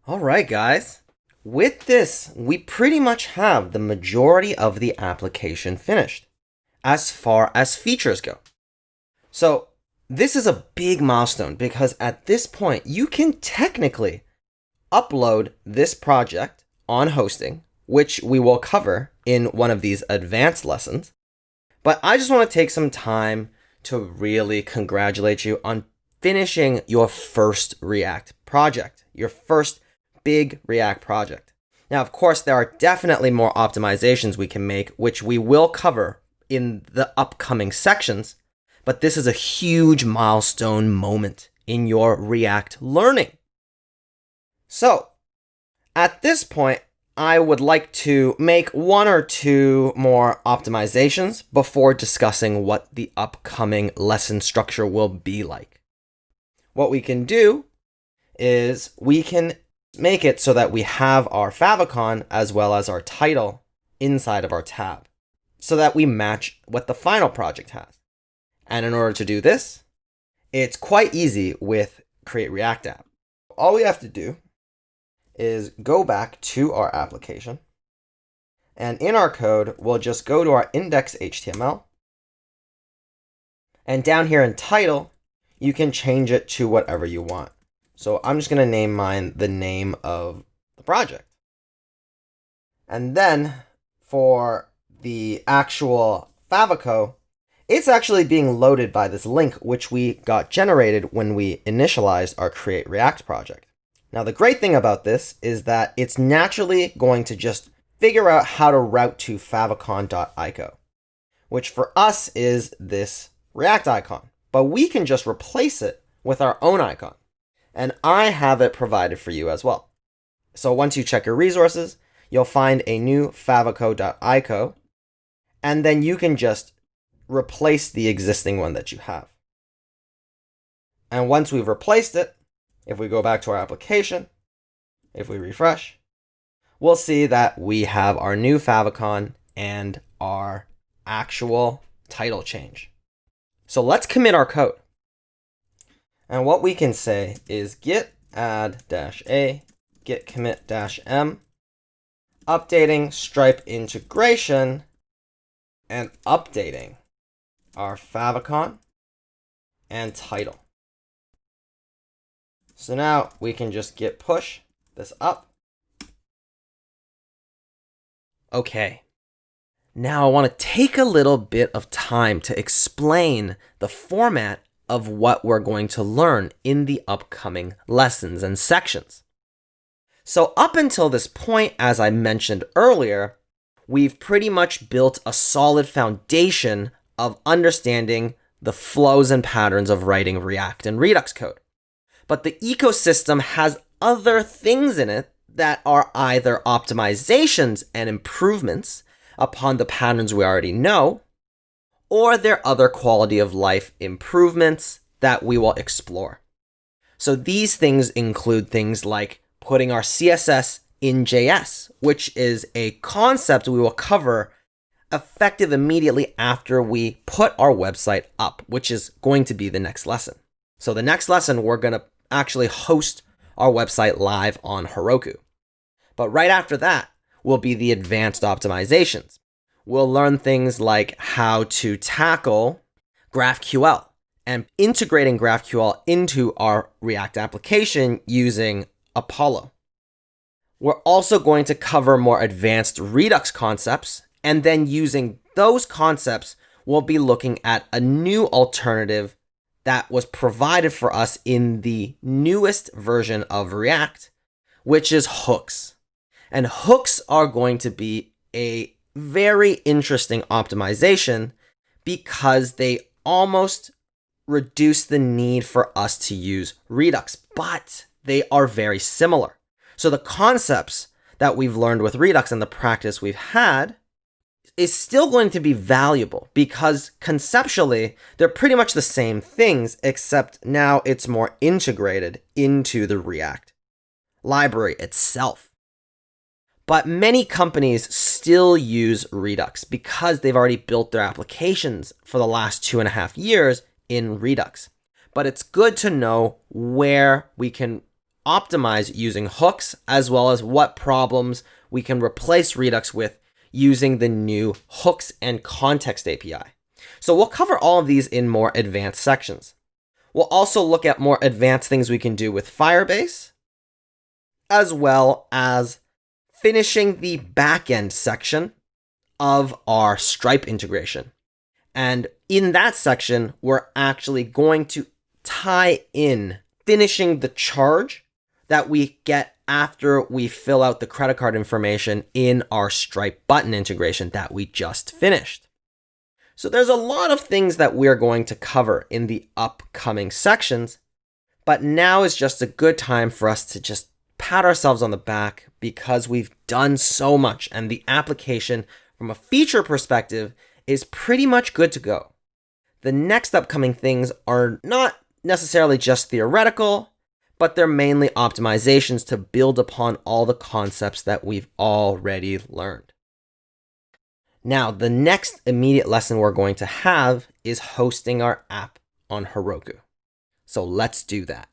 All right, guys. With this, we pretty much have the majority of the application finished as far as features go. So this is a big milestone because at this point, you can technically upload this project on hosting, which we will cover in one of these advanced lessons. But I just want to take some time to really congratulate you on finishing your first React project, your first big React project. Now, of course, there are definitely more optimizations we can make, which we will cover in the upcoming sections, but this is a huge milestone moment in your React learning. So, at this point, I would like to make one or two more optimizations before discussing what the upcoming lesson structure will be like. What we can do is we can make it so that we have our favicon as well as our title inside of our tab so that we match what the final project has. And in order to do this, it's quite easy with Create React App. All we have to do is go back to our application, and in our code, we'll just go to our index.html, and down here in title, you can change it to whatever you want. So I'm just going to name mine the name of the project. And then for the actual favicon, it's actually being loaded by this link, which we got generated when we initialized our Create React project. Now, the great thing about this is that it's naturally going to just figure out how to route to favicon.ico, which for us is this React icon. But we can just replace it with our own icon. And I have it provided for you as well. So once you check your resources, you'll find a new favicon.ico, and then you can just replace the existing one that you have. And once we've replaced it, if we go back to our application, if we refresh, we'll see that we have our new favicon and our actual title change. So let's commit our code. And what we can say is git add-a, git commit-m, updating Stripe integration, and updating our favicon and title. So now we can just git push this up. Okay. Now I want to take a little bit of time to explain the format of what we're going to learn in the upcoming lessons and sections. So up until this point, as I mentioned earlier, we've pretty much built a solid foundation of understanding the flows and patterns of writing React and Redux code. But the ecosystem has other things in it that are either optimizations and improvements upon the patterns we already know, or they're other quality of life improvements that we will explore. So these things include things like putting our CSS in JS, which is a concept we will cover effective immediately after we put our website up, which is going to be the next lesson. So the next lesson, we're going to actually host our website live on Heroku. But right after that will be the advanced optimizations. We'll learn things like how to tackle GraphQL and integrating GraphQL into our React application using Apollo. We're also going to cover more advanced Redux concepts, and then using those concepts, we'll be looking at a new alternative that was provided for us in the newest version of React, which is hooks. And hooks are going to be a very interesting optimization because they almost reduce the need for us to use Redux, but they are very similar. So the concepts that we've learned with Redux and the practice we've had is still going to be valuable because conceptually, they're pretty much the same things, except now it's more integrated into the React library itself. But many companies still use Redux because they've already built their applications for the last 2.5 years in Redux. But it's good to know where we can optimize using hooks, as well as what problems we can replace Redux with using the new hooks and context API. So we'll cover all of these in more advanced sections. We'll also look at more advanced things we can do with Firebase, as well as finishing the backend section of our Stripe integration. And in that section, we're actually going to tie in finishing the charge that we get after we fill out the credit card information in our Stripe button integration that we just finished. So there's a lot of things that we're going to cover in the upcoming sections, but now is just a good time for us to just pat ourselves on the back because we've done so much and the application from a feature perspective is pretty much good to go. The next upcoming things are not necessarily just theoretical, but they're mainly optimizations to build upon all the concepts that we've already learned. Now, the next immediate lesson we're going to have is hosting our app on Heroku. So let's do that.